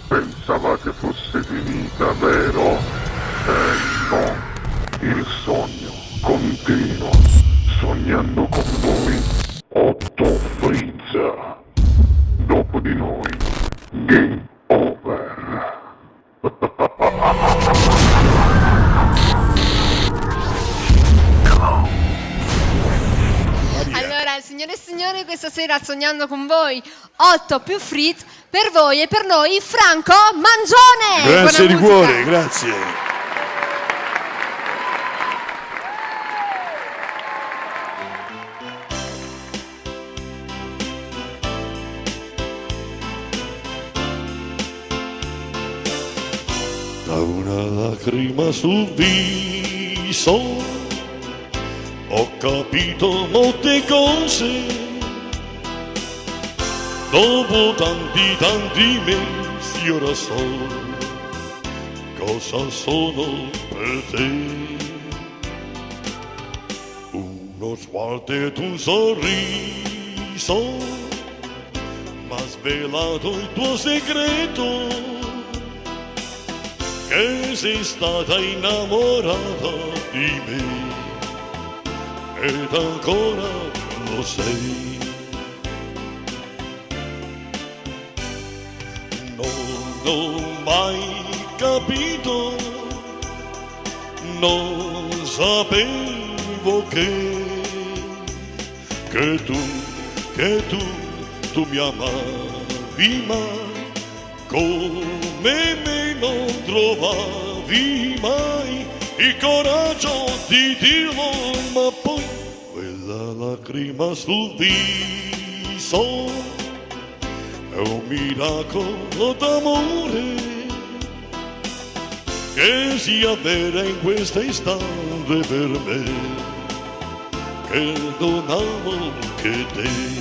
Pensavate fosse finita, vero? No, il sogno continua, sognando con voi, Otto Frizza. Dopo di noi, game over. Allora, signore e signori, questa sera sognando con voi 8 più Fritz, per voi e per noi Franco Mangione. Grazie di Buona musica. cuore, grazie. Da una lacrima sul viso ho capito molte cose. Dopo tanti mesi ora so cosa sono per te. Uno sguardo ed un sorriso m'ha svelato il tuo segreto, che sei stata innamorata di me ed ancora lo sei. Non ho mai capito, non sapevo che tu mi amavi, ma come me non trovavi mai il coraggio di dirlo, ma poi quella lacrima sul viso è un miracolo d'amore che si avvera in questo istante per me, che non amo che te.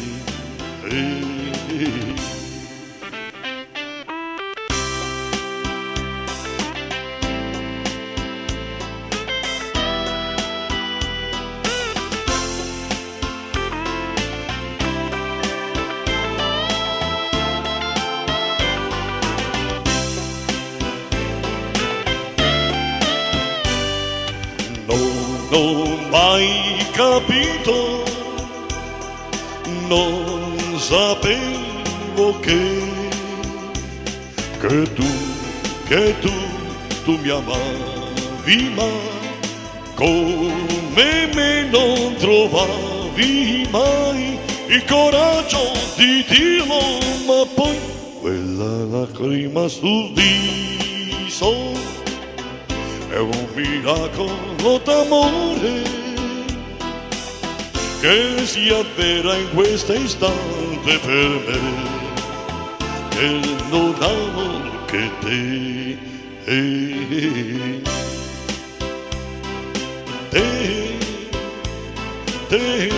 Non ho mai capito, non sapevo che tu mi amavi, ma come me non trovavi mai il coraggio di dirlo, ma poi quella lacrima sul viso è un miracolo d'amore che si avvera in questo istante per me, che non amo che te. Te.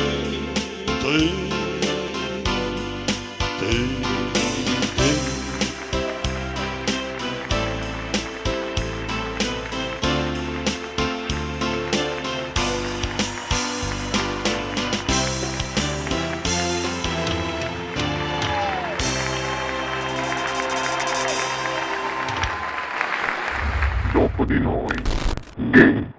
Dopo di noi, game